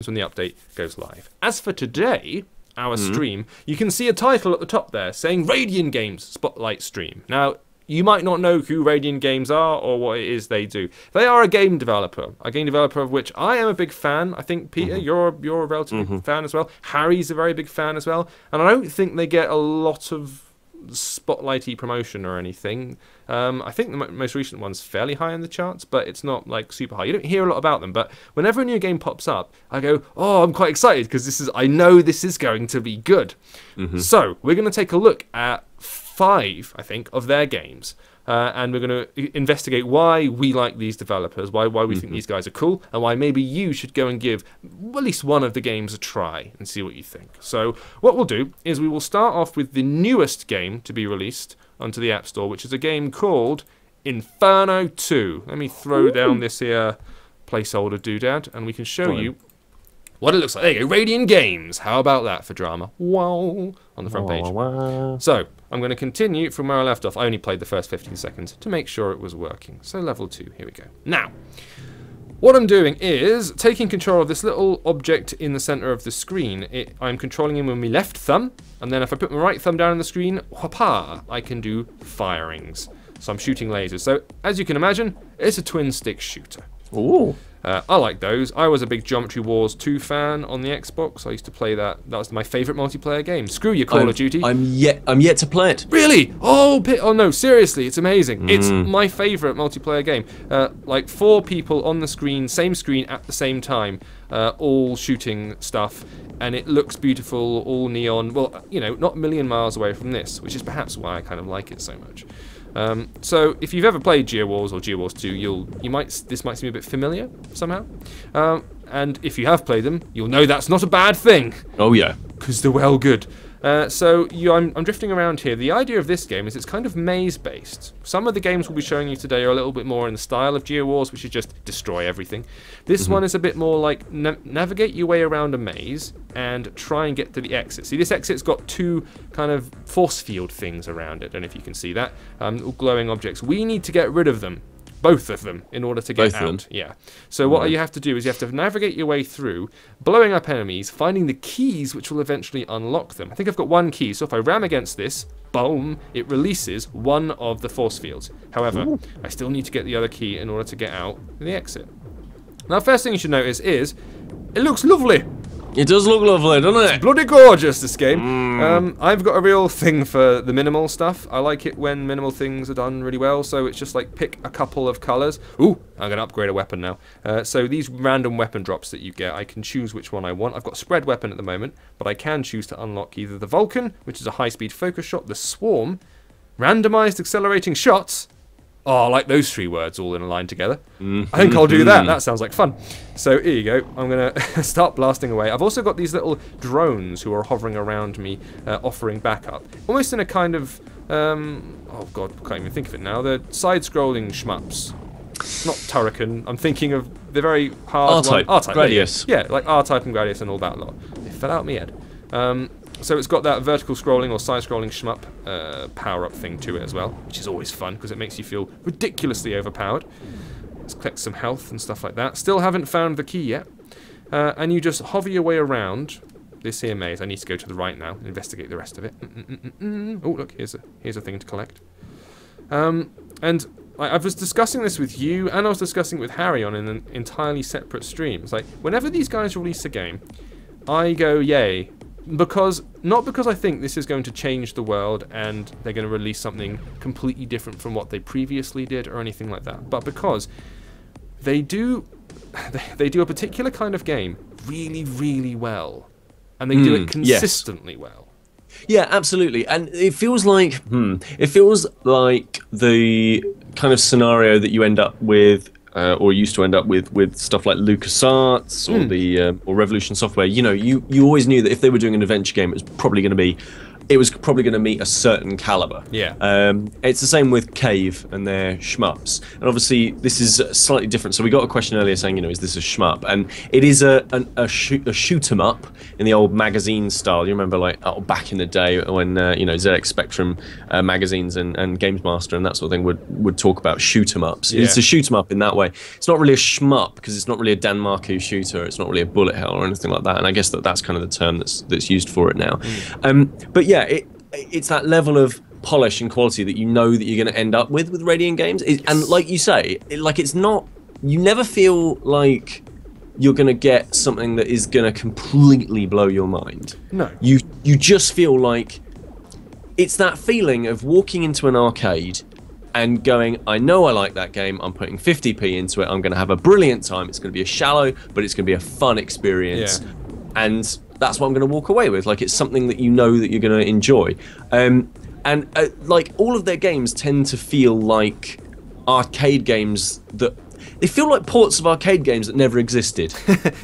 when the update goes live. As for today, our stream, you can see a title at the top there saying Radiangames Spotlight Stream. Now, you might not know who Radiangames are or what it is they do. They are a game developer of which I am a big fan. I think, Peter, you're a relatively big fan as well. Harry's a very big fan as well. And I don't think they get a lot of spotlighty promotion or anything. I think the most recent one's fairly high in the charts, but it's not like super high. You don't hear a lot about them, but whenever a new game pops up, I go, oh, I'm quite excited because I know this is going to be good. So we're going to take a look at 5, I think, of their games. And we're going to investigate why we like these developers, why we think these guys are cool, and why maybe you should go and give at least one of the games a try and see what you think. So what we'll do is we will start off with the newest game to be released onto the App Store, which is a game called Inferno 2. Let me throw down this here placeholder doodad, and we can show you what it looks like. There you go, Radiangames. How about that for drama? Wow, on the front page. So, I'm going to continue from where I left off. I only played the first 15 seconds to make sure it was working. So, level 2, here we go. Now, what I'm doing is taking control of this little object in the center of the screen. I'm controlling him with my left thumb, and then if I put my right thumb down on the screen, hoppa, I can do firings. So, I'm shooting lasers. So, as you can imagine, it's a twin-stick shooter. Ooh. I like those. I was a big Geometry Wars 2 fan on the Xbox. I used to play that. That was my favourite multiplayer game. Screw your Call of Duty. I'm yet to play it. Really? Oh no, seriously, it's amazing. It's my favourite multiplayer game. Like 4 people on the screen, same screen at the same time, all shooting stuff, and it looks beautiful, all neon. Well, you know, not a million miles away from this, which is perhaps why I kind of like it so much. So if you've ever played Geo Wars or Geo Wars 2, this might seem a bit familiar somehow. And if you have played them, you'll know that's not a bad thing. Oh yeah, because they're well good. I'm drifting around here. The idea of this game is it's kind of maze-based. Some of the games we'll be showing you today are a little bit more in the style of Geo Wars, which is just destroy everything. This one is a bit more like navigate your way around a maze and try and get to the exit. See, this exit's got 2 kind of force field things around it. I don't know if you can see that. Little glowing objects. We need to get rid of them. Both of them, in order to get out. Yeah. So what you have to do is you have to navigate your way through, blowing up enemies, finding the keys which will eventually unlock them. I think I've got 1 key, so if I ram against this, boom, it releases 1 of the force fields. However, I still need to get the other key in order to get out the exit. Now, first thing you should notice is, it looks lovely. It does look lovely, doesn't it? It's bloody gorgeous, this game. I've got a real thing for the minimal stuff. I like it when minimal things are done really well, so it's just like pick a couple of colours. Ooh, I'm going to upgrade a weapon now. So these random weapon drops that you get, I can choose which one I want. I've got spread weapon at the moment, but I can choose to unlock either the Vulcan, which is a high-speed focus shot, the Swarm, randomised accelerating shots. Oh, I like those 3 words all in a line together. I think I'll do that. That sounds like fun. So here you go. I'm going to start blasting away. I've also got these little drones who are hovering around me, offering backup. Almost in a kind of... oh, God, I can't even think of it now. The side-scrolling shmups. Not Turrican. I'm thinking of the very hard R-Type. R-Type. Gradius. Yeah, like R-Type and Gradius and all that lot. It fell out my head. So it's got that vertical scrolling or side-scrolling shmup power-up thing to it as well, which is always fun because it makes you feel ridiculously overpowered. Let's collect some health and stuff like that. Still haven't found the key yet. And you just hover your way around this here maze. I need to go to the right now and investigate the rest of it. Oh, look, here's a thing to collect. And I was discussing this with you, and I was discussing it with Harry on an entirely separate stream. It's like, whenever these guys release a game, I go, yay. Not because I think this is going to change the world and they're going to release something completely different from what they previously did or anything like that, but because they do a particular kind of game really, really well, and they do it consistently well. Yeah, absolutely, and it feels like the kind of scenario that you end up with. Or used to end up with stuff like LucasArts or or Revolution Software. You know, you always knew that if they were doing an adventure game, it was probably going to be it was probably going to meet a certain caliber. Yeah. It's the same with Cave and their shmups, and obviously this is slightly different. So we got a question earlier saying, is this a shmup? And it is a shoot 'em up in the old magazine style. You remember, like, back in the day when ZX Spectrum magazines and Games Master and that sort of thing would talk about shoot 'em ups. Yeah. It's a shoot 'em up in that way. It's not really a shmup because it's not really a Danmaku shooter. It's not really a bullet hell or anything like that. And I guess that's kind of the term that's used for it now. But yeah, it's that level of polish and quality that that you're going to end up with Radiangames. And like you say, it's not. You never feel like you're going to get something that is going to completely blow your mind. No. You just feel like it's that feeling of walking into an arcade and going, I know I like that game, I'm putting 50p into it, I'm going to have a brilliant time, it's going to be a shallow, but it's going to be a fun experience. Yeah. And that's what I'm going to walk away with. Like, it's something that that you're going to enjoy. Like, all of their games tend to feel like arcade games that... They feel like ports of arcade games that never existed.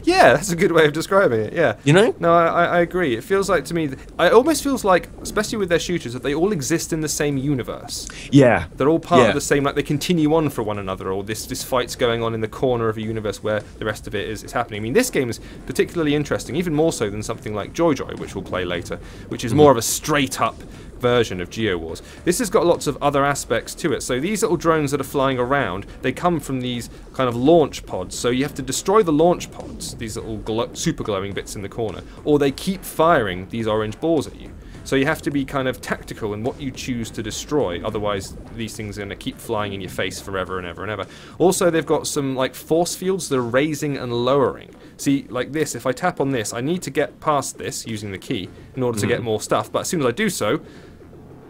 Yeah, that's a good way of describing it, yeah. No, I agree. It feels like, to me, it almost feels like, especially with their shooters, that they all exist in the same universe. Yeah. They're all part of the same, like, they continue on for one another, or this fight's going on in the corner of a universe where the rest of it is happening. I mean, this game is particularly interesting, even more so than something like Joy, which we'll play later, which is more of a straight-up version of Geo Wars. This has got lots of other aspects to it. So these little drones that are flying around, they come from these kind of launch pods. So you have to destroy the launch pods, these little super glowing bits in the corner, or they keep firing these orange balls at you. So you have to be kind of tactical in what you choose to destroy, otherwise these things are going to keep flying in your face forever and ever and ever. Also, they've got some like force fields that are raising and lowering. See, like this, if I tap on this, I need to get past this using the key in order to get more stuff, but as soon as I do so,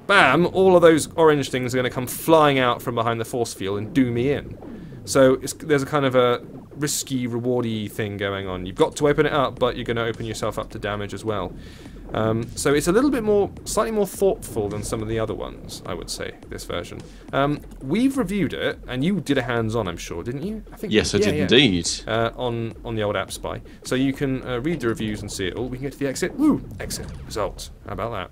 bam, all of those orange things are going to come flying out from behind the force field and do me in. So there's a kind of a risky, rewardy thing going on. You've got to open it up, but you're going to open yourself up to damage as well. So it's a little bit slightly more thoughtful than some of the other ones, I would say, this version. We've reviewed it, and you did a hands-on, I'm sure, didn't you? I think. Yes, I did indeed. On the old App Spy. So you can read the reviews and see it all. We can get to the exit. Woo! Exit. Results. How about that?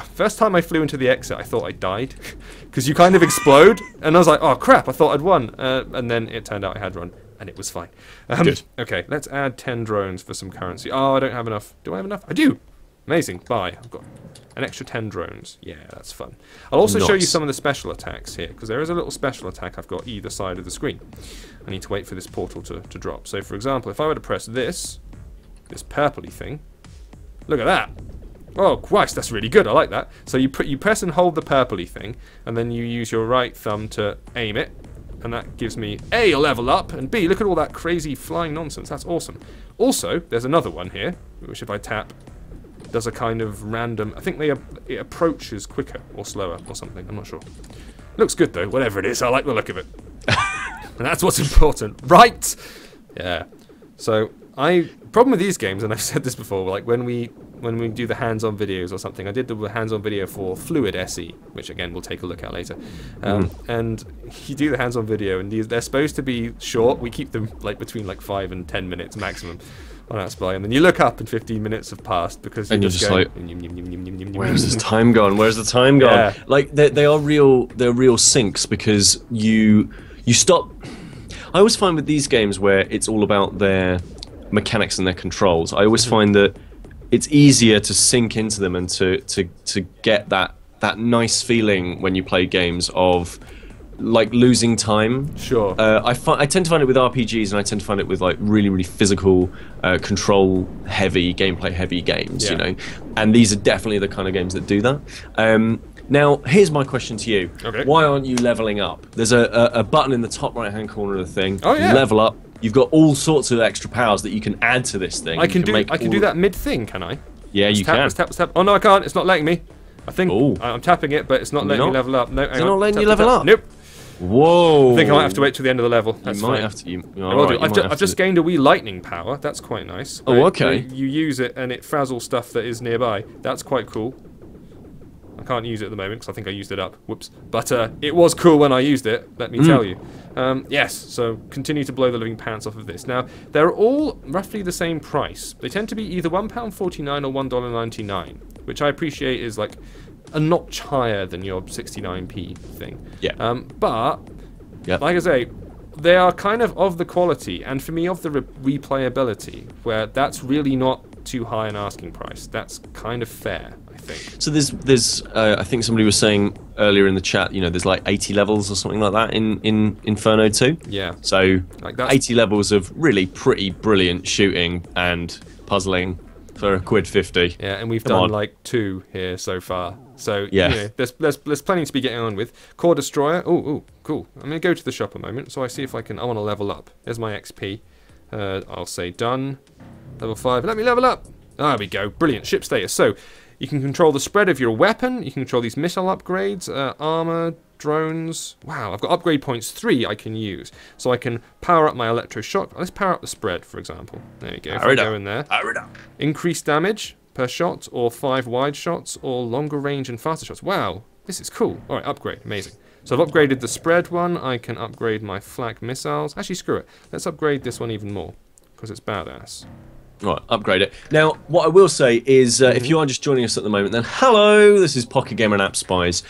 First time I flew into the exit, I thought I died, because you kind of explode, and I was like, oh crap, I thought I'd won, and then it turned out I had run, and it was fine. Good. Okay, let's add 10 drones for some currency. Oh, I don't have enough. Do I have enough? I do! Amazing, buy. I've got an extra 10 drones. Yeah, that's fun. I'll also show you some of the special attacks here, because there is a little special attack I've got either side of the screen. I need to wait for this portal to drop. So, for example, if I were to press this purpley thing, look at that! Oh, Christ, that's really good. I like that. So you press and hold the purpley thing, and then you use your right thumb to aim it, and that gives me A, a level up, and B, look at all that crazy flying nonsense. That's awesome. Also, there's another one here, which if I tap, does a kind of random... I think it approaches quicker or slower or something. I'm not sure. Looks good, though. Whatever it is, I like the look of it. And that's what's important. Right! Yeah. So, problem with these games, and I've said this before, like when we do the hands-on videos or something, I did the hands-on video for Fluid SE, which again we'll take a look at later. And you do the hands-on video, and they're supposed to be short. We keep them like between like 5 and 10 minutes maximum on App Spy, and then you look up and 15 minutes have passed because you're just going, like, where's the time gone? Where's the time gone? Yeah. Like they're real sinks because you stop. I always find with these games where it's all about their mechanics and their controls, I always find that it's easier to sink into them and to get that nice feeling when you play games of like losing time. Sure. I tend to find it with RPGs, and I tend to find it with like really physical, control heavy, gameplay heavy games. You know, and these are definitely the kind of games that do that. Now, here's my question to you. Okay. Why aren't you leveling up? There's a button in the top right-hand corner of the thing. Oh yeah. Level up. You've got all sorts of extra powers that you can add to this thing. I can do that mid-thing, can I? Yeah, you can. Let's tap. Oh no, I can't. It's not letting me. I think I'm tapping it, but it's not letting me level up. No, it's not letting you level up. Nope. Whoa. I think I might have to wait till the end of the level. That's you might fine. have to. I've just gained a wee lightning power. That's quite nice. Oh, okay. You use it and it frazzles stuff that is nearby. That's quite cool. I can't use it at the moment because I think I used it up. Whoops. But it was cool when I used it, let me tell you. Yes, so continue to blow the living pants off of this. Now, they're all roughly the same price. They tend to be either £1.49 or $1.99, which I appreciate is like a notch higher than your 69p thing. Yeah. But, like I say, they are kind of the quality, and for me, of the replayability, where that's really not too high an asking price. That's kind of fair, I think. So there's I think somebody was saying earlier in the chat, you know, there's like 80 levels or something like that in Inferno 2. Yeah. So like 80 levels of really pretty brilliant shooting and puzzling for £1.50. Yeah, and we've done like 2 here so far. So yeah, you know, there's plenty to be getting on with. Core Destroyer. Oh, cool. I'm gonna go to the shop a moment, so I see if I can. I want to level up. There's my XP. I'll say done. Level 5. Let me level up. There we go. Brilliant. Ship status. So you can control the spread of your weapon. You can control these missile upgrades, armor, drones. Wow, I've got upgrade points 3 I can use. So I can power up my electroshock. Let's power up the spread, for example. There you go. If I go in there. Increase damage per shot, or 5 wide shots, or longer range and faster shots. Wow, this is cool. All right, upgrade. Amazing. So I've upgraded the spread one. I can upgrade my flak missiles. Actually, screw it. Let's upgrade this one even more, because it's badass. Right, upgrade it. Now, what I will say is, if you are just joining us at the moment, then hello, this is Pocket Gamer and App Spies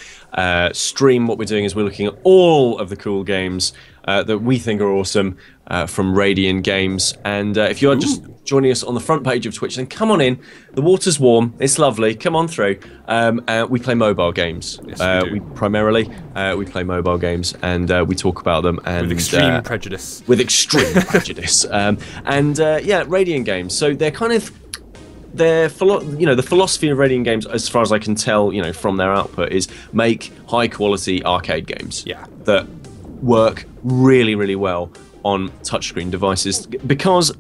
stream. What we're doing is we're looking at all of the cool games that we think are awesome from Radiangames. And if you are just joining us on the front page of Twitch, then come on in. The water's warm. It's lovely. Come on through. We play mobile games. Yes, we do. We play mobile games, and we talk about them. And, with extreme prejudice. With extreme prejudice. Yeah, Radiangames. So they're kind of... the philosophy of Radiangames, as far as I can tell, you know, from their output, is make high-quality arcade games that work really, really well on touchscreen devices, because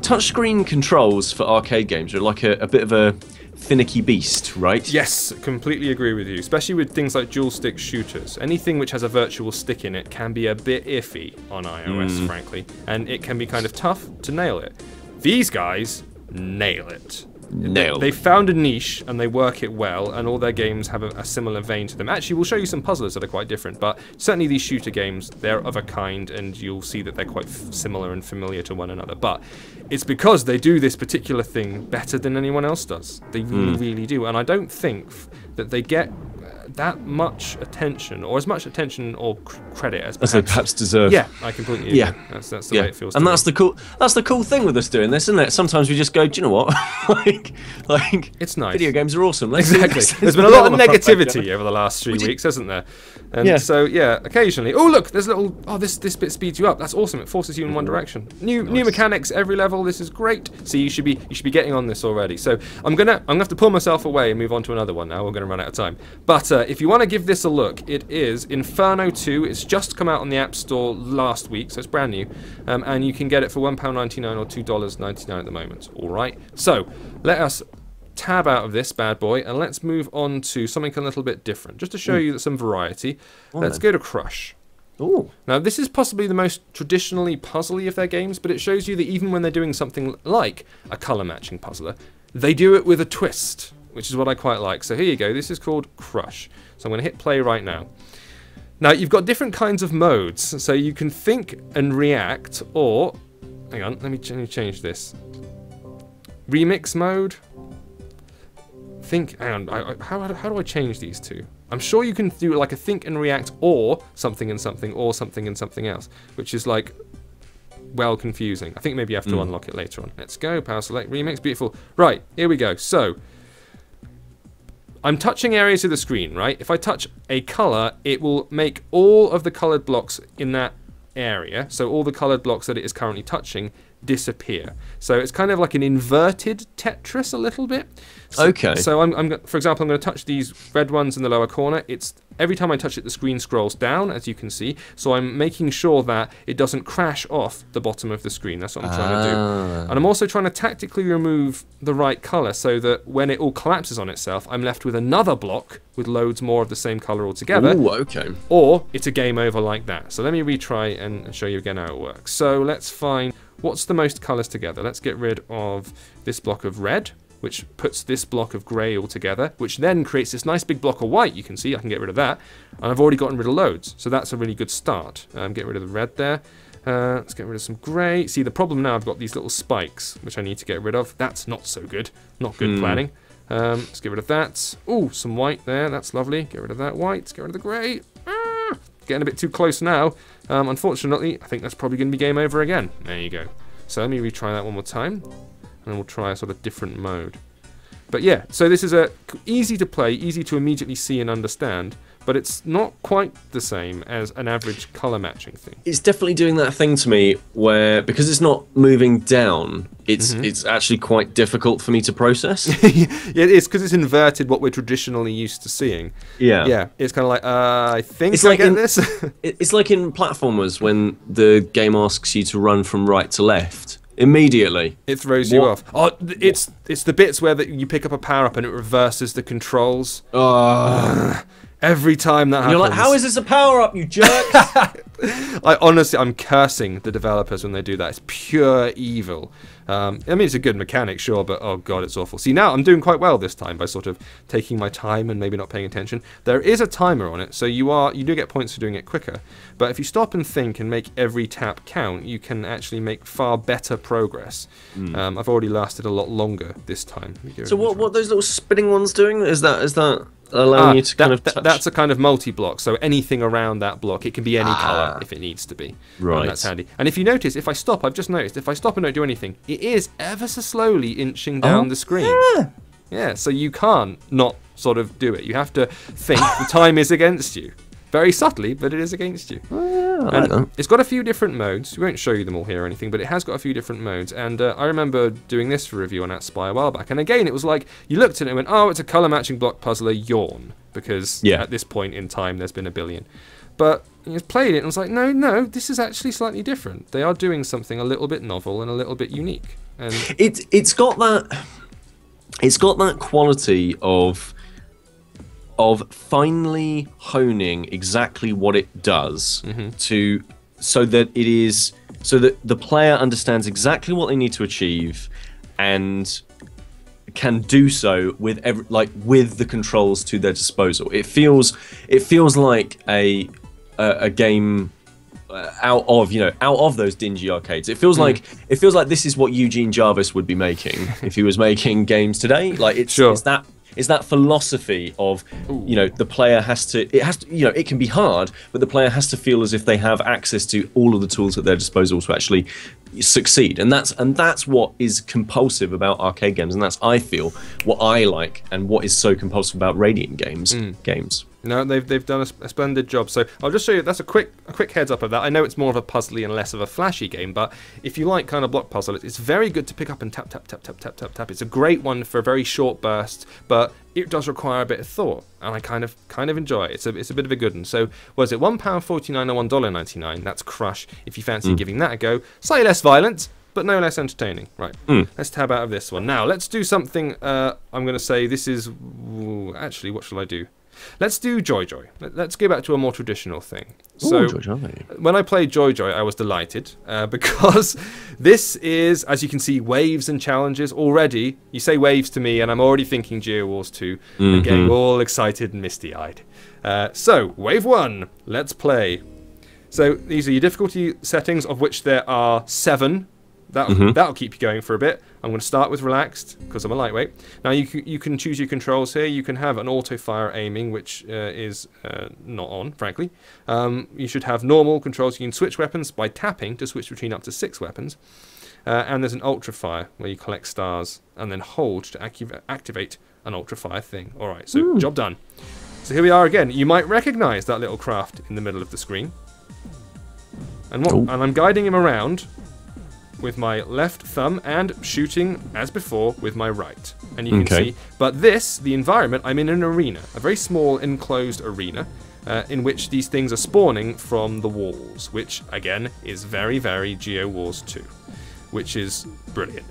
touchscreen controls for arcade games are like a bit of a finicky beast, right? Yes, completely agree with you, especially with things like dual stick shooters. Anything which has a virtual stick in it can be a bit iffy on iOS, frankly, and it can be kind of tough to nail it. These guys nail it. They found a niche and they work it well, and all their games have a similar vein to them. Actually, we'll show you some puzzlers that are quite different, but certainly these shooter games, they're of a kind, and you'll see that they're quite similar and familiar to one another. But it's because they do this particular thing better than anyone else does. They really, really do. And I don't think that they get that much attention, or as much attention or credit as they perhaps deserve. Yeah, I completely agree. That's the way it feels. And that's the cool thing with us doing this, isn't it? Sometimes we just go, do you know what? like it's nice. Video games are awesome. Exactly. There's been a lot of negativity over the last 3 weeks, hasn't there? And so occasionally. Oh look, there's a little. Oh, this bit speeds you up. That's awesome. It forces you in one direction. New mechanics every level. This is great. See, you should be getting on this already. So I'm gonna have to pull myself away and move on to another one now. We're gonna run out of time. But if you want to give this a look, it is Inferno 2. It's just come out on the App Store last week, so it's brand new, and you can get it for £1.99 or $2.99 at the moment. All right. So let us tab out of this bad boy and let's move on to something a little bit different, just to show you some variety. Let's go to Crush. Ooh. Now, this is possibly the most traditionally puzzly of their games, but it shows you that even when they're doing something like a colour matching puzzler, they do it with a twist, which is what I quite like. So here you go. This is called Crush. So I'm going to hit play right now. Now, you've got different kinds of modes. So you can think and react, or... hang on, let me change this. Remix mode. Think... hang on, how do I change these two? I'm sure you can do like a think and react, or something and something, or something and something else, which is like... well, confusing. I think maybe you have to unlock it later on. Let's go. Power select. Remix. Beautiful. Right, here we go. So... I'm touching areas of the screen, right? If I touch a color, it will make all of the colored blocks in that area, so all the colored blocks that it is currently touching, disappear. So it's kind of like an inverted Tetris a little bit. So, okay. So for example, I'm going to touch these red ones in the lower corner. It's every time I touch it, the screen scrolls down, as you can see. So I'm making sure that it doesn't crash off the bottom of the screen. That's what I'm trying to do. And I'm also trying to tactically remove the right color so that when it all collapses on itself, I'm left with another block with loads more of the same color altogether. Ooh, okay. Or it's a game over like that. So let me retry and show you again how it works. So let's find what's the most colors together. Let's get rid of this block of red. which puts this block of grey all together, which then creates this nice big block of white. You can see I can get rid of that, and I've already gotten rid of loads, so that's a really good start. Get rid of the red there. Let's get rid of some grey. See, the problem now, I've got these little spikes, which I need to get rid of. That's not so good. Not good planning. Let's get rid of that. Oh, some white there. That's lovely. Get rid of that white. Get rid of the grey. Getting a bit too close now. Unfortunately, I think that's probably going to be game over again. There you go. So let me retry that one more time. And then we'll try a sort of different mode. But yeah, so this is easy to play, easy to immediately see and understand, but it's not quite the same as an average colour matching thing. It's definitely doing that thing to me where, because it's not moving down, it's actually quite difficult for me to process. Yeah, it is, because it's inverted what we're traditionally used to seeing. Yeah. Yeah, it's kind of like, I think it's I like get this. It's like in platformers when the game asks you to run from right to left. Immediately it throws you off. Oh, it's the bits where you pick up a power up and it reverses the controls. Every time that happens. You're like, how is this a power up, you jerks? I'm cursing the developers when they do that. It's pure evil. I mean, it's a good mechanic, sure, but oh god, it's awful. See, now I'm doing quite well this time by sort of taking my time and maybe not paying attention. There is a timer on it, so you do get points for doing it quicker. But if you stop and think and make every tap count, you can actually make far better progress. I've already lasted a lot longer this time. So what those little spinning ones doing? Is that allowing you to kind of touch? That's a kind of multi-block, so anything around that block, it can be any colour if it needs to be. Right. And that's handy. And if you notice, if I stop, I've just noticed, if I stop and don't do anything, it is ever so slowly inching down the screen. Yeah, so you can't not sort of do it. You have to think the time is against you. Very subtly, but it is against you. I like that. It's got a few different modes. We won't show you them all here or anything, but it has got a few different modes. And I remember doing this for review on AtSpy a while back. And again, it was like, you looked at it and went, oh, it's a colour matching block puzzler, yawn. Because at this point in time, there's been a billion. But you played it and was like, no, this is actually slightly different. They are doing something a little bit novel and a little bit unique. And it's got that quality of finely honing exactly what it does so that the player understands exactly what they need to achieve and can do so with with the controls to their disposal. It feels like a game out of those dingy arcades. It feels like this is what Eugene Jarvis would be making if he was making games today. Like it's that philosophy of the player has to it can be hard, but the player has to feel as if they have access to all of the tools at their disposal to actually succeed. And that's what is compulsive about arcade games, and that's, I feel, what I like and what is so compulsive about Radian games. No, they've done a splendid job. So I'll just show you. That's a quick heads up of that. I know it's more of a puzzly and less of a flashy game, but if you like kind of block puzzle, it's very good to pick up and tap, tap, tap, tap, tap, tap, tap. It's a great one for a very short burst, but it does require a bit of thought, and I kind of enjoy it. It's a bit of a good one. So was it £1.49 or $1.99? That's Crush. If you fancy giving that a go, slightly less violent, but no less entertaining. Right, let's tab out of this one. Now, let's do something, I'm going to say this is... actually, what shall I do? Let's do Joy Joy. Let's go back to a more traditional thing. So, Joy Joy. When I played Joy Joy, I was delighted because this is, as you can see, waves and challenges already. You say waves to me, and I'm already thinking Geo Wars 2 and getting all excited and misty-eyed. So, wave 1, let's play. So, these are your difficulty settings, of which there are 7. That'll keep you going for a bit. I'm going to start with relaxed because I'm a lightweight. Now you can choose your controls here. You can have an auto fire aiming, which is not on, frankly. You should have normal controls. You can switch weapons by tapping to switch between up to 6 weapons. And there's an ultra fire where you collect stars and then hold to activate an ultra fire thing. All right, so job done. So here we are again. You might recognise that little craft in the middle of the screen. And I'm guiding him around with my left thumb and shooting, as before, with my right. And you can see, but the environment, I'm in an arena, a very small enclosed arena, in which these things are spawning from the walls, which, again, is very, very Geo Wars 2, which is brilliant.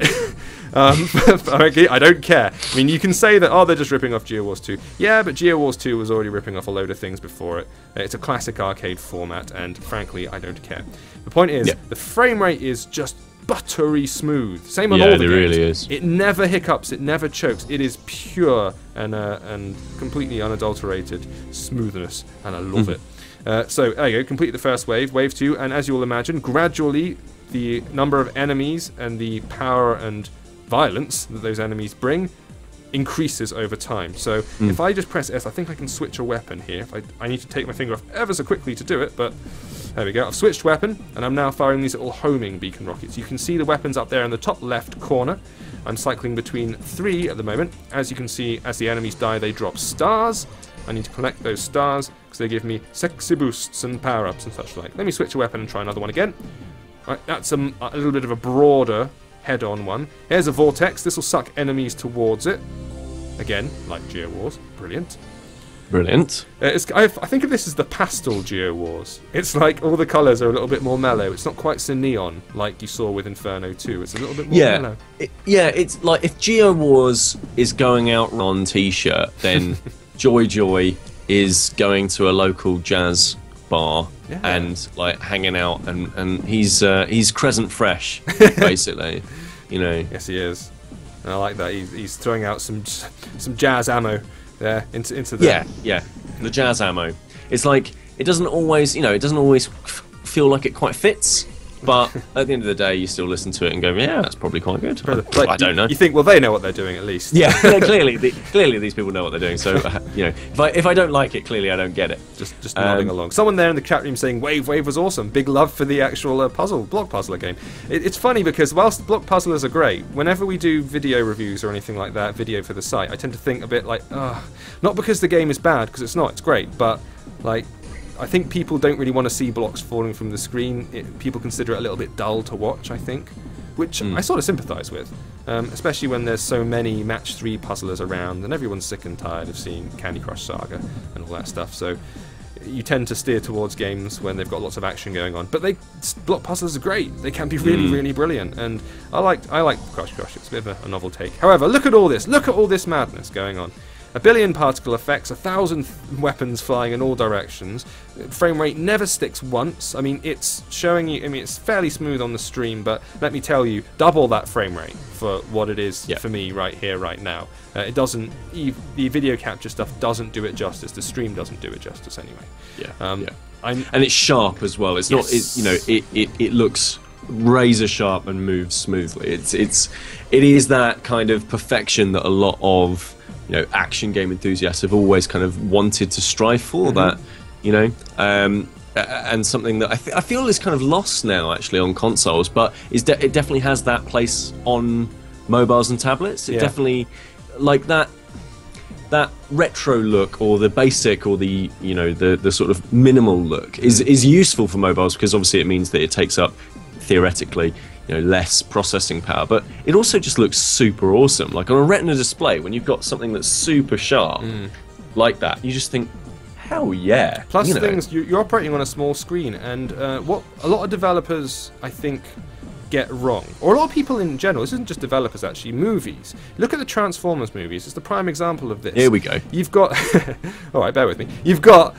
I don't care. I mean, you can say that, they're just ripping off Geo Wars 2. Yeah, but Geo Wars 2 was already ripping off a load of things before it. It's a classic arcade format, and frankly, I don't care. The point is, the frame rate is just buttery smooth. Same on Yeah, all it the games. really is. It never hiccups, it never chokes. It is pure and completely unadulterated smoothness, and I love it. So there you go, complete the first wave, wave 2, and as you will imagine, gradually the number of enemies and the power and violence that those enemies bring increases over time. So if I just press S, I think I can switch a weapon here. I need to take my finger off ever so quickly to do it, but there we go. I've switched weapon, and I'm now firing these little homing beacon rockets. You can see the weapons up there in the top left corner. I'm cycling between 3 at the moment. As you can see, as the enemies die, they drop stars. I need to collect those stars because they give me sexy boosts and power-ups and such like. Let me switch a weapon and try another one again. Right, that's a little bit of a broader head-on one. Here's a vortex. This will suck enemies towards it. Again, like Geo Wars. Brilliant. Brilliant. I think of this as the pastel Geo Wars. It's like all the colours are a little bit more mellow. It's not quite so neon like you saw with Inferno 2. It's a little bit more mellow. It's like if Geo Wars is going out on T-shirt, then Joy is going to a local jazz bar and like hanging out, and he's Crescent Fresh, basically. You know. Yes, he is. And I like that. He's throwing out some jazz ammo there into the the jazz ammo. It's like it doesn't always feel like it quite fits, but at the end of the day you still listen to it and go, yeah, that's probably quite good. Like, I don't know. You think, well, they know what they're doing at least. Yeah, clearly these people know what they're doing. So if I don't like it, clearly I don't get it. Just nodding along. Someone there in the chat room saying Wave was awesome. Big love for the actual block puzzler game. It's funny because whilst block puzzlers are great, whenever we do video reviews or anything like that, video for the site, I tend to think a bit like, not because the game is bad, because it's not. It's great, but like, I think people don't really want to see blocks falling from the screen. People consider it a little bit dull to watch, I think, which I sort of sympathise with, especially when there's so many match 3 puzzlers around and everyone's sick and tired of seeing Candy Crush Saga and all that stuff. So you tend to steer towards games when they've got lots of action going on. But block puzzlers are great. They can be really, really brilliant, and I like Crush. It's a bit of a novel take. However, look at all this. Look at all this madness going on. 1 billion particle effects, 1,000 weapons flying in all directions. Frame rate never sticks once. I mean, it's showing you. I mean, it's fairly smooth on the stream, but let me tell you, double that frame rate for what it is for me right here, right now. It doesn't. The video capture stuff doesn't do it justice. The stream doesn't do it justice anyway. And it's sharp as well. It's not. It looks razor sharp and moves smoothly. It is that kind of perfection that a lot of action game enthusiasts have always kind of wanted to strive for. That, and something that I feel is kind of lost now, actually, on consoles, but it definitely has that place on mobiles and tablets. It definitely, like that retro look, or the basic, or the the sort of minimal look is useful for mobiles, because obviously it means that it takes up, theoretically, less processing power, but it also just looks super awesome. Like on a Retina display, when you've got something that's super sharp like that, you just think, hell yeah. Plus, you're operating on a small screen, and what a lot of developers, I think, get wrong, or a lot of people in general, this isn't just developers actually, movies. Look at the Transformers movies, it's the prime example of this. Here we go. You've got, alright, bear with me, you've got,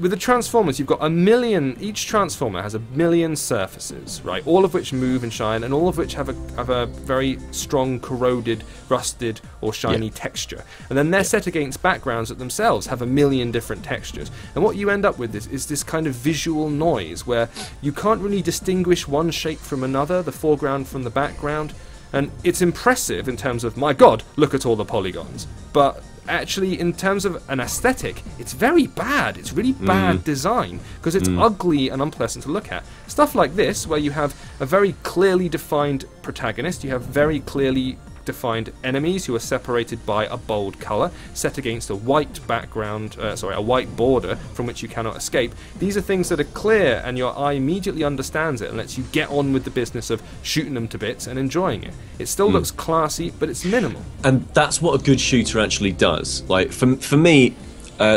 with the Transformers, you've got 1 million, each Transformer has 1 million surfaces, right? All of which move and shine, and all of which have a very strong, corroded, rusted, or shiny texture. And then they're set against backgrounds that themselves have 1 million different textures. And what you end up with is this kind of visual noise, where you can't really distinguish one shape from another, the foreground from the background. And it's impressive in terms of, my god, look at all the polygons. But actually, in terms of an aesthetic, it's very bad. It's really bad design, because it's ugly and unpleasant to look at. Stuff like this, where you have a very clearly defined protagonist, you have very clearly defined enemies who are separated by a bold colour, set against a white background, a white border from which you cannot escape. These are things that are clear, and your eye immediately understands it and lets you get on with the business of shooting them to bits and enjoying it. It still looks classy, but it's minimal. And that's what a good shooter actually does. Like, for me,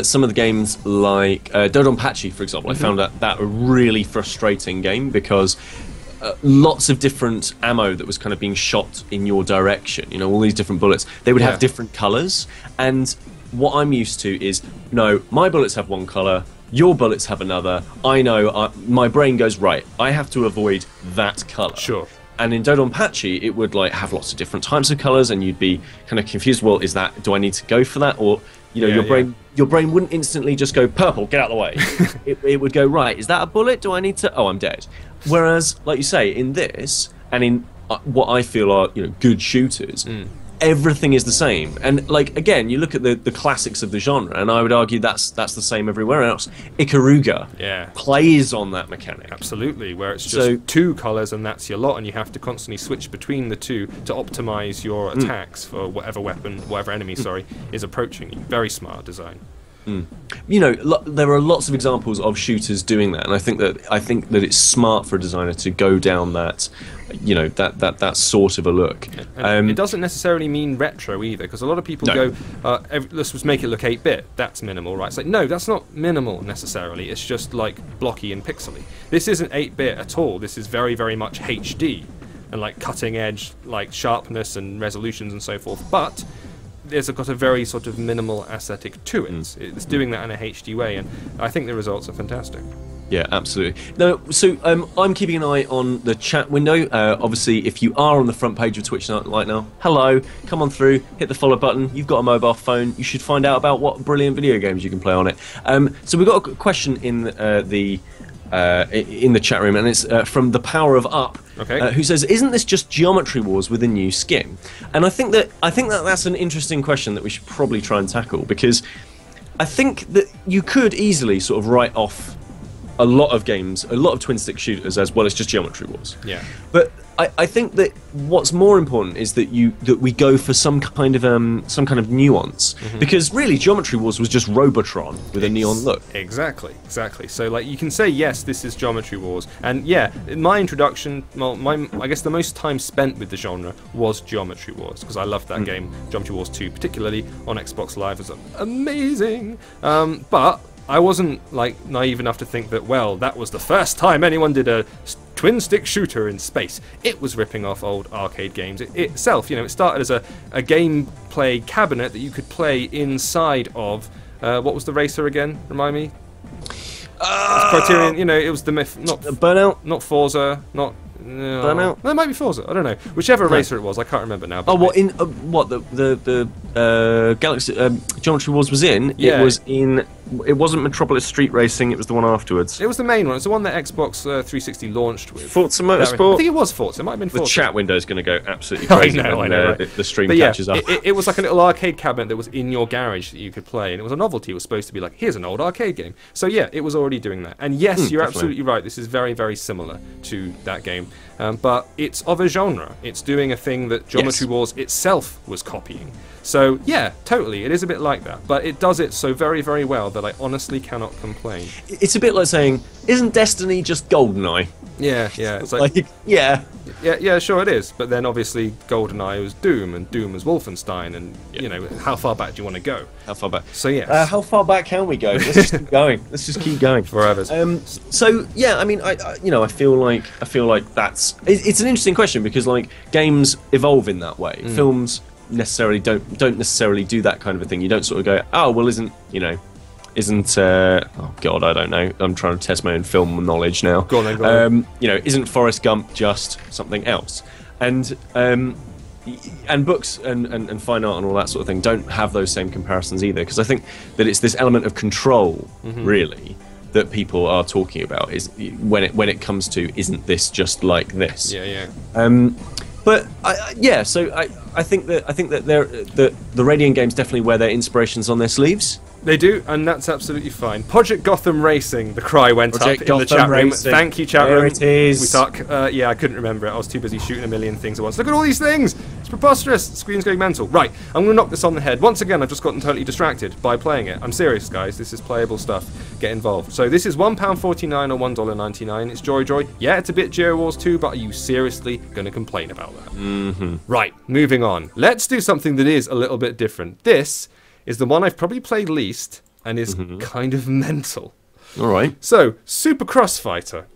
some of the games like Dodonpachi, for example, I found that a really frustrating game, because lots of different ammo that was kind of being shot in your direction, all these different bullets, they would have different colours, and what I'm used to is, no, my bullets have one colour, your bullets have another, I know, my brain goes, right, I have to avoid that colour. Sure. And in Dodonpachi, it would like have lots of different types of colours, and you'd be kind of confused. Well, do I need to go for that, or your brain wouldn't instantly just go purple, get out of the way. it would go, right, is that a bullet? Do I need to? Oh, I'm dead. Whereas, like you say, in this and in what I feel are good shooters. Everything is the same, and like again, you look at the classics of the genre, and I would argue that's the same everywhere else. Ikaruga plays on that mechanic. Absolutely, where it's just two colours and that's your lot, and you have to constantly switch between the two to optimise your attacks for whatever enemy, is approaching you. Very smart design. There are lots of examples of shooters doing that, and I think that it's smart for a designer to go down that, that sort of a look. And it doesn't necessarily mean retro either, because a lot of people go, let's just make it look 8-bit. That's minimal, right? It's like, no, that's not minimal necessarily. It's just like blocky and pixely. This isn't 8-bit at all. This is very, very much HD and like cutting edge, like sharpness and resolutions and so forth. But it's got a very sort of minimal aesthetic to it. It's doing that in a HD way, and I think the results are fantastic. Yeah, absolutely. No, so I'm keeping an eye on the chat window. Obviously, if you are on the front page of Twitch right now, hello, come on through, hit the follow button. You've got a mobile phone. You should find out about what brilliant video games you can play on it. So we've got a question in the chat room, and it's from The Power of Up, who says, "Isn't this just Geometry Wars with a new skin?" And I think that that's an interesting question that we should probably try and tackle, because I think that you could easily sort of write off a lot of games, a lot of twin stick shooters as well as just Geometry Wars. Yeah. But I think that what's more important is that we go for some kind of nuance, because really Geometry Wars was just Robotron with a neon look. Exactly. So like you can say, yes, this is Geometry Wars, and yeah, in my introduction, I guess the most time spent with the genre was Geometry Wars, because I loved that game. Geometry Wars 2 particularly on Xbox Live was amazing. But I wasn't like naive enough to think that, well, that was the first time anyone did a twin stick shooter in space. It was ripping off old arcade games itself. It started as a gameplay cabinet that you could play inside of. What was the racer again? Remind me. Criterion. It was the myth. Not Burnout. Not Forza. Not. No. Burnout? No, it might be Forza. I don't know. Whichever racer it was, I can't remember now. But the Galaxy Geometry Wars was in? Yeah. It wasn't Metropolis Street Racing. It was the one afterwards. It was the main one. It's the one that Xbox 360 launched with. Forza Motorsport. I think it was Forza. It might have been Forza. The chat window is going to go absolutely crazy I know, when right? the stream catches up. It was like a little arcade cabinet that was in your garage that you could play, and it was a novelty. It was supposed to be like, here's an old arcade game. So yeah, it was already doing that. And yes, you're absolutely right. This is very, very similar to that game. But it's of a genre. It's doing a thing that Geometry Wars itself was copying. So yeah, totally, it is a bit like that. But it does it so very, very well that I honestly cannot complain. It's a bit like saying, isn't Destiny just GoldenEye? Yeah. It's like yeah, sure it is. But then obviously GoldenEye was Doom, and Doom was Wolfenstein, and how far back do you want to go? How far back? So yeah. How far back can we go? Let's just keep going. Let's just keep going forever. So yeah, I mean, I feel like it's an interesting question, because like games evolve in that way. Films necessarily don't necessarily do that kind of a thing. You don't sort of go, oh well, isn't oh god, I don't know, I'm trying to test my own film knowledge now. Go on. Isn't Forrest Gump just something else? And books and fine art and all that sort of thing don't have those same comparisons either, because I think that it's this element of control really that people are talking about, is when it comes to, isn't this just like this? But I think that the Radian games definitely wear their inspirations on their sleeves. They do, and that's absolutely fine. Project Gotham Racing, the cry went Project up Gotham in the chat room. Racing. Thank you, chat there room. It is. We suck. Yeah, I couldn't remember it. I was too busy shooting a million things at once. Look at all these things! It's preposterous. The screen's going mental. Right, I'm going to knock this on the head. Once again, I've just gotten totally distracted by playing it. I'm serious, guys. This is playable stuff. Get involved. So this is £1.49 or $1.99. It's Joy. Yeah, it's a bit Geo Wars 2, but are you seriously going to complain about that? Right, moving on. Let's do something that is a little bit different. This is the one I've probably played least, and is kind of mental. All right. So, Supercross Fighter.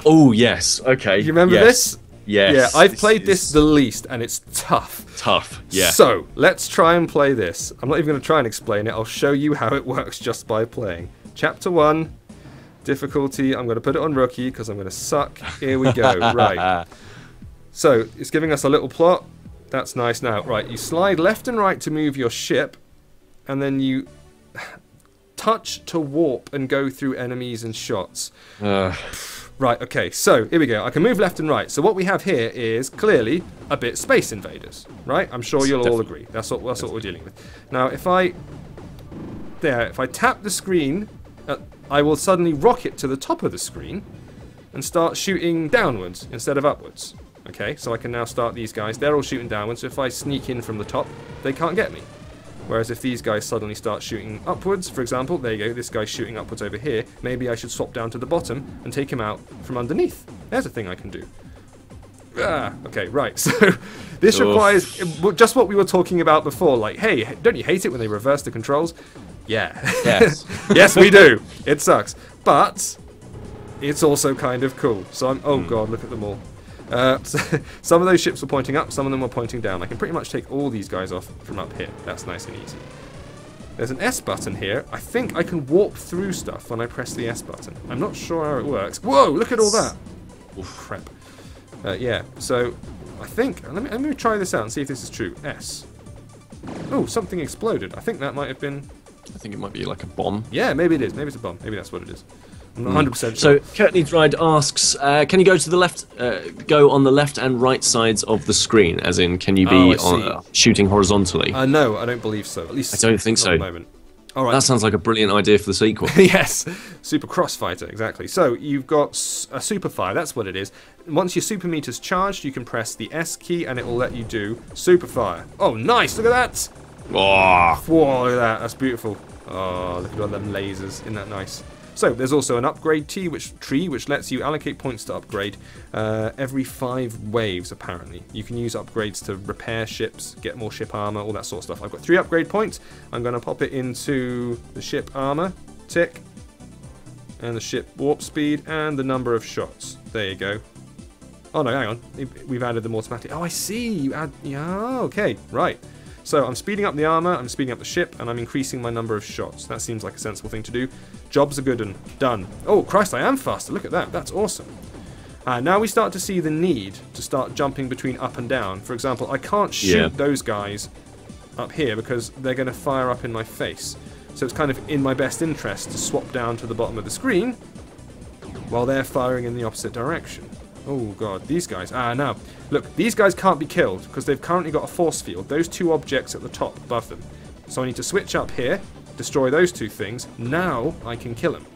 Oh, yes. Okay. You remember this? Yes. Yeah, I've played this the least, and it's tough. Yeah. So, let's try and play this. I'm not even going to try and explain it. I'll show you how it works just by playing. Chapter 1, difficulty. I'm going to put it on rookie, because I'm going to suck. Here we go. Right. So it's giving us a little plot. That's nice. Now, right, you slide left and right to move your ship, and then you touch to warp and go through enemies and shots. Right, okay, so here we go. I can move left and right. So what we have here is clearly a bit Space Invaders, right? I'm sure you'll all agree. That's what we're dealing with. Now, if I tap the screen, I will suddenly rocket to the top of the screen and start shooting downwards instead of upwards. Okay, so I can now start these guys. They're all shooting downwards, so if I sneak in from the top, they can't get me. Whereas if these guys suddenly start shooting upwards, for example, there you go, this guy's shooting upwards over here, maybe I should swap down to the bottom and take him out from underneath. There's a thing I can do. Okay, right, so this requires just what we were talking about before, like, hey, don't you hate it when they reverse the controls? Yeah. Yes. Yes, we do. It sucks. But it's also kind of cool. So I'm, oh god, look at them all. So some of those ships were pointing up, some of them were pointing down. I can pretty much take all these guys off from up here. That's nice and easy. There's an S button here. I think I can warp through stuff when I press the S button. I'm not sure how it works. Whoa, look at all that. Oh, crap. Yeah, so I think, let me try this out and see if this is true. S. Oh, something exploded. I think that might have been... I think it might be like a bomb. Yeah, maybe it is. Maybe it's a bomb. Maybe that's what it is. I'm not 100% sure. So Kurt Needs Ride asks, can you go to the left, go on the left and right sides of the screen? As in, can you be shooting horizontally? No, I don't believe so. At least I don't think so. At the moment. All right. That sounds like a brilliant idea for the sequel. Yes, Supercross Fighter, exactly. So you've got a super fire, that's what it is. Once your super meter's charged, you can press the S key and it will let you do super fire. Oh, nice! Look at that! Oh. Whoa, look at that! That's beautiful. Oh, look at all them lasers. Isn't that nice? So there's also an upgrade tree which lets you allocate points to upgrade every 5 waves, apparently. You can use upgrades to repair ships, get more ship armor, all that sort of stuff. I've got 3 upgrade points. I'm going to pop it into the ship armor, tick, and the ship warp speed, and the number of shots. There you go. Oh no, hang on. We've added them automatically. Oh, I see. You add... Yeah, okay, right. So I'm speeding up the armor, I'm speeding up the ship, and I'm increasing my number of shots. That seems like a sensible thing to do. Jobs are good and done. Oh, Christ, I am faster. Look at that. That's awesome. Now we start to see the need to start jumping between up and down. For example, I can't shoot those guys up here because they're going to fire up in my face. So it's kind of in my best interest to swap down to the bottom of the screen while they're firing in the opposite direction. Oh god, these guys. Now, look, these guys can't be killed because they've currently got a force field. Those 2 objects at the top above them. So I need to switch up here, destroy those 2 things. Now I can kill them.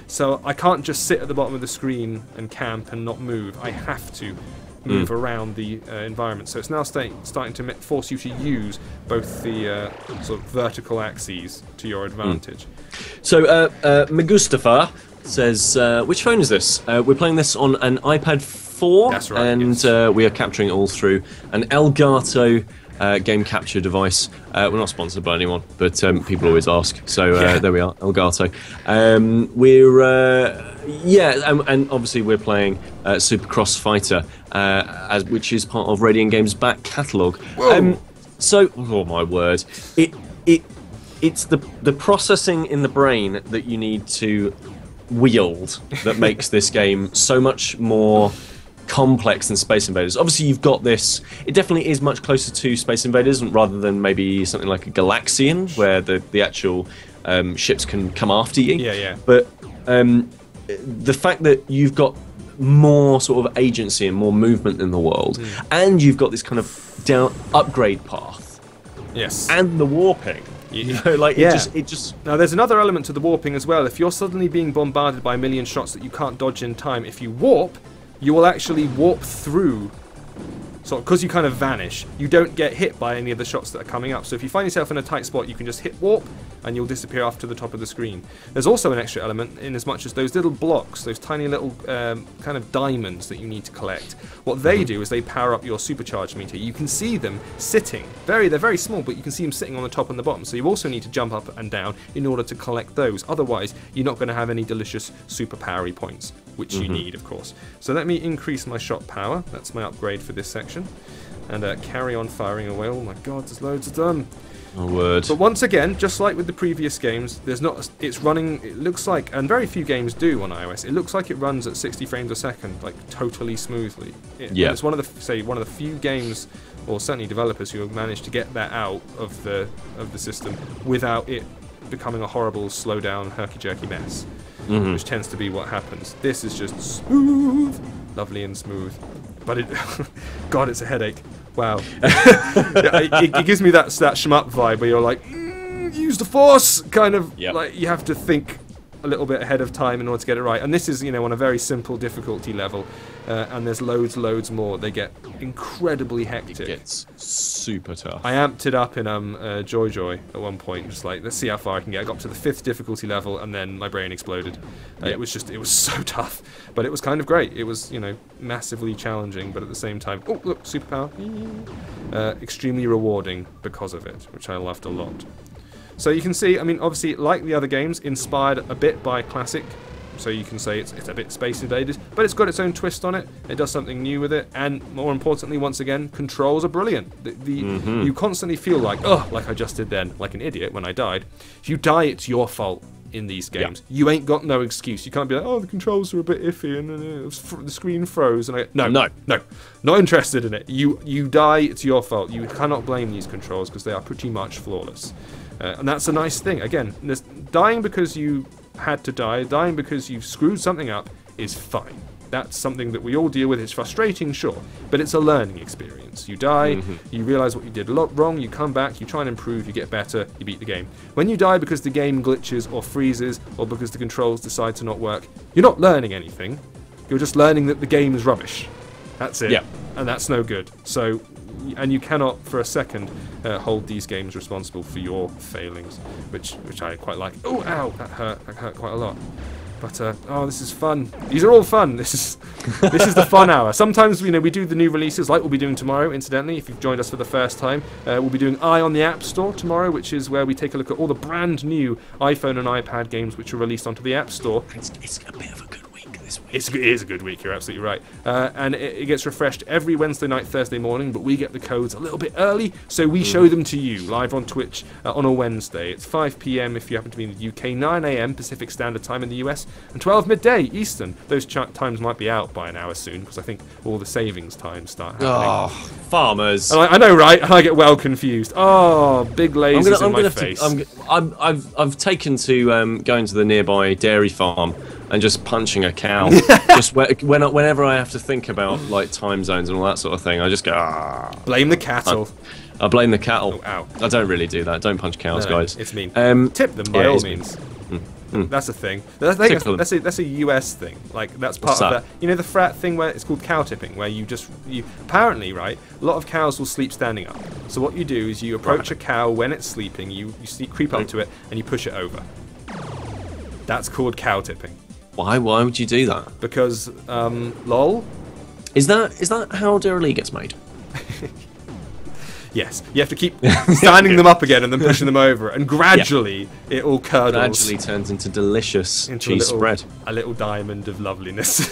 So I can't just sit at the bottom of the screen and camp and not move. I have to move around the environment. So it's now starting to force you to use both the sort of vertical axes to your advantage. So Megustafa says, which phone is this? We're playing this on an iPad 4. That's right, and yes. We are capturing it all through an Elgato game capture device. We're not sponsored by anyone, but people always ask. So there we are, Elgato. And obviously we're playing Supercross Fighter, which is part of Radiangames' back catalogue. So, oh my word, it's the processing in the brain that you need to wield that makes this game so much more complex than Space Invaders. Obviously you've got this, it definitely is much closer to Space Invaders rather than maybe something like a Galaxian where the actual ships can come after you. Yeah. But the fact that you've got more sort of agency and more movement in the world, and you've got this kind of upgrade path, yes, and the warping. You know, like it just. Now, there's another element to the warping as well. If you're suddenly being bombarded by a million shots that you can't dodge in time, if you warp, you will actually warp through. So, because you kind of vanish, you don't get hit by any of the shots that are coming up. So if you find yourself in a tight spot, you can just hit warp, and you'll disappear off to the top of the screen. There's also an extra element in as much as those little blocks, those tiny little kind of diamonds that you need to collect. What they do is they power up your supercharge meter. You can see them sitting. They're very small, but you can see them sitting on the top and the bottom. So you also need to jump up and down in order to collect those. Otherwise, you're not going to have any delicious super powery points, which you need, of course. So let me increase my shot power. That's my upgrade for this section. And carry on firing away. Oh my god, there's loads of them. Oh, word. But once again, just like with the previous games, there's not. It's running. It looks like, and very few games do on iOS. It looks like it runs at 60 frames a second, like totally smoothly. Yeah. It's one of the few games, or certainly developers, who have managed to get that out of the system without it becoming a horrible, slow down, herky jerky mess, which tends to be what happens. This is just smooth, lovely and smooth. But God, it's a headache. Wow. it gives me that shmup vibe where you're like, use the force, kind of. Like you have to think a little bit ahead of time in order to get it right. And this is, on a very simple difficulty level, and there's loads more. They get incredibly hectic. It gets super tough. I amped it up in Joy at one point, just like, let's see how far I can get. I got up to the 5th difficulty level, and then my brain exploded. It was so tough, but it was kind of great. It was, massively challenging, but at the same time, oh look, superpower, extremely rewarding because of it, which I loved a lot. So you can see, I mean, obviously, like the other games, inspired a bit by Classic. So you can say it's a bit Space Invaders, but it's got its own twist on it. It does something new with it, and more importantly, once again, controls are brilliant. You constantly feel like, like I just did then, like an idiot when I died. If you die, it's your fault in these games. You ain't got no excuse. You can't be like, oh, the controls are a bit iffy and the screen froze. And no, not interested in it. You die, it's your fault. You cannot blame these controls because they are pretty much flawless. And that's a nice thing. Again, dying because you had to die, dying because you've screwed something up is fine. That's something that we all deal with. It's frustrating, sure, but it's a learning experience. You die, you realise what you did wrong, you come back, you try and improve, you get better, you beat the game. When you die because the game glitches or freezes or because the controls decide to not work, you're not learning anything. You're just learning that the game is rubbish. That's it. And that's no good. So, and you cannot for a second hold these games responsible for your failings, which I quite like. Oh, ow, that hurt quite a lot. But oh, this is fun. These are all fun. This is the fun hour. Sometimes we do the new releases, like we'll be doing tomorrow. Incidentally, if you've joined us for the first time, we'll be doing Eye on the App Store tomorrow, which is where we take a look at all the brand new iPhone and iPad games which are released onto the App Store. It's a bit of a good week this week. It is a good week. You're absolutely right. And it gets refreshed every Wednesday night, Thursday morning. But we get the codes a little bit early, so we show them to you live on Twitch on a Wednesday. It's 5 p.m. if you happen to be in the UK, 9 a.m. Pacific Standard Time in the US, and 12 midday Eastern. Those times might be out by an hour soon because I think all the savings times start happening. Oh, farmers! And I know, right? I get well confused. Oh, big lasers in my face. I've taken to going to the nearby dairy farm and just punching a cow. Just whenever I have to think about like time zones and all that sort of thing, I just go. Blame the cattle. I blame the cattle. Oh, ow. I don't really do that. Don't punch cows, guys. It's mean. Tip them by all means. That's a thing. That's a US thing. Like that's part of that. The frat thing where it's called cow tipping, where you apparently, right, a lot of cows will sleep standing up. So what you do is you approach a cow when it's sleeping, you creep up to it and you push it over. That's called cow tipping. Why would you do that? Because lol. Is that how Dairy gets made? Yes, you have to keep standing them up again and then pushing them over, and gradually it all curdles. Gradually turns into delicious cheese spread. A little diamond of loveliness.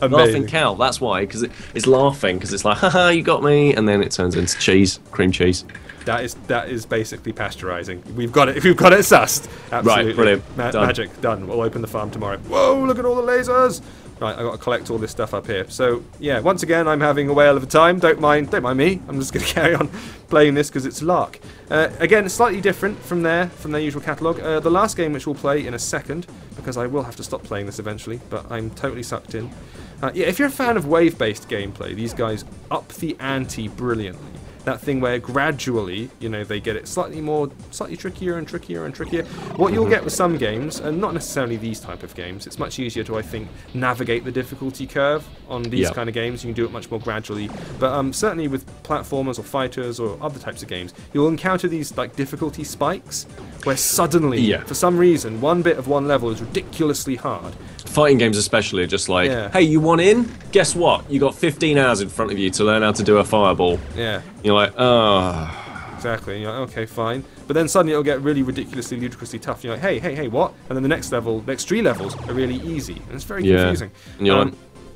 Laughing cow. That's why, because it's laughing because it's like, haha, you got me, and then it turns into cheese, cream cheese. That is basically pasteurizing. We've got it sussed. Absolutely. Right, brilliant. Magic done. We'll open the farm tomorrow. Whoa! Look at all the lasers. Right, I got to collect all this stuff up here. So yeah, once again, I'm having a whale of a time. Don't mind me. I'm just going to carry on playing this because it's lark. Again, slightly different from their usual catalogue. The last game, which we'll play in a second, because I will have to stop playing this eventually, but I'm totally sucked in. Yeah, if you're a fan of wave-based gameplay, these guys up the ante brilliantly. That thing where gradually, they get it slightly trickier and trickier and trickier. What you'll get with some games, and not necessarily these type of games, it's much easier to, I think, navigate the difficulty curve on these kind of games. You can do it much more gradually. But certainly with platformers or fighters or other types of games, you'll encounter these like difficulty spikes where suddenly, for some reason, one bit of one level is ridiculously hard. Fighting games especially are just like, hey, you want in? Guess what? You got 15 hours in front of you to learn how to do a fireball. Yeah. You're like, oh. Exactly. You're like, okay, fine. But then suddenly it'll get really ridiculously, ludicrously tough. You're like, hey, what? And then the next 3 levels are really easy. And it's very confusing. And you're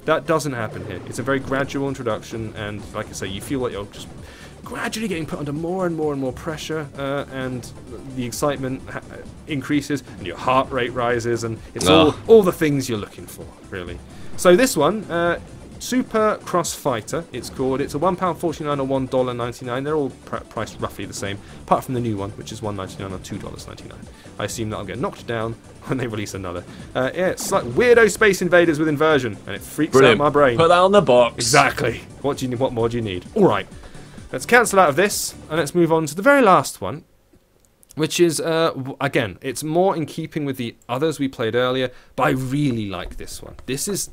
that doesn't happen here. It's a very gradual introduction, and like I say, you feel like you're just gradually getting put under more and more and more pressure, and the excitement increases, and your heart rate rises, and it's all the things you're looking for, really. So this one, Supercross Fighter, it's called. It's a £1.49 or $1.99. They're all priced roughly the same, apart from the new one, which is $1.99 or $2.99. I assume that'll get knocked down when they release another. Yeah, it's like Weirdo Space Invaders with inversion, and it freaks out my brain. Put that on the box. Exactly. What more do you need? All right. Let's cancel out of this, and let's move on to the very last one, which is, again, it's more in keeping with the others we played earlier, but I really like this one. This is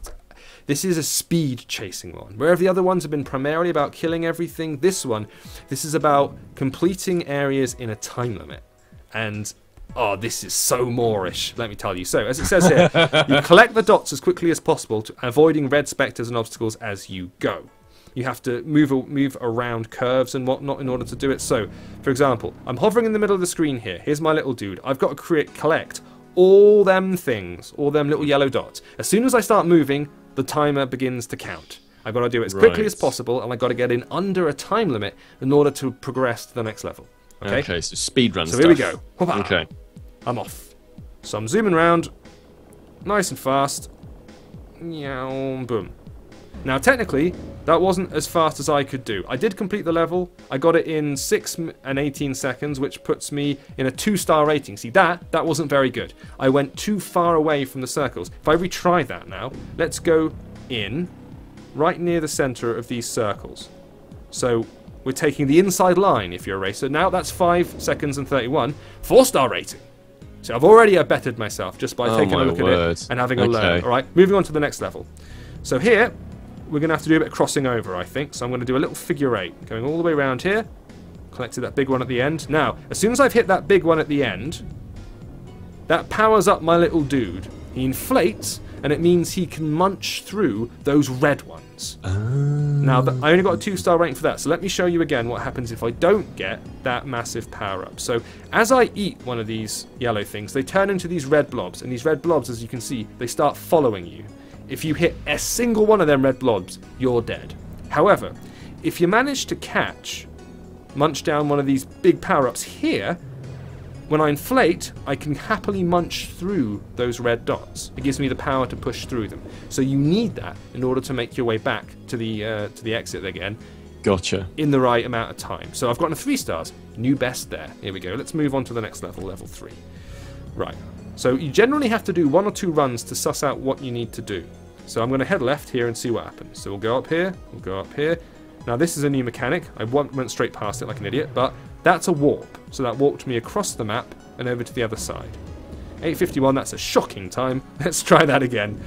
a speed chasing one. Whereas the other ones have been primarily about killing everything, this is about completing areas in a time limit. And, oh, this is so Moorish, let me tell you. So, as it says here, you collect the dots as quickly as possible, avoiding red spectres and obstacles as you go. You have to move around curves and whatnot in order to do it. So, for example, I'm hovering in the middle of the screen here. Here's my little dude. I've got to collect all them things, all them little yellow dots. As soon as I start moving, the timer begins to count. I've got to do it as quickly as possible, and I've got to get in under a time limit in order to progress to the next level. Okay, so speedrun stuff. So here we go. Okay. I'm off. So I'm zooming around, nice and fast. Boom. Now, technically, that wasn't as fast as I could do. I did complete the level. I got it in 6 and 18 seconds, which puts me in a 2-star rating. See, that wasn't very good. I went too far away from the circles. If I retry that now, let's go in right near the center of these circles. So we're taking the inside line if you're a racer. Now that's 5 seconds and 31. 4-star rating. So I've already bettered myself just by taking a look at it and having a learn. All right, moving on to the next level. So here, we're going to have to do a bit of crossing over, I think. So I'm going to do a little figure 8, going all the way around here. Collected that big one at the end. Now, as soon as I've hit that big one at the end, that powers up my little dude. He inflates, and it means he can munch through those red ones. Now, I only got a 2-star rating for that, so let me show you again what happens if I don't get that massive power-up. So, as I eat one of these yellow things, they turn into these red blobs, and these red blobs, as you can see, they start following you. If you hit a single one of them red blobs, you're dead. However, if you manage to munch down one of these big power-ups here, when I inflate, I can happily munch through those red dots. It gives me the power to push through them. So you need that in order to make your way back to the exit again. Gotcha. In the right amount of time. So I've gotten 3 stars. New best there. Here we go. Let's move on to the next level, level 3. Right. So you generally have to do 1 or 2 runs to suss out what you need to do. So I'm going to head left here and see what happens. So we'll go up here, we'll go up here. Now this is a new mechanic. I went straight past it like an idiot, but that's a warp. So that warped me across the map and over to the other side. 8:51, that's a shocking time. Let's try that again.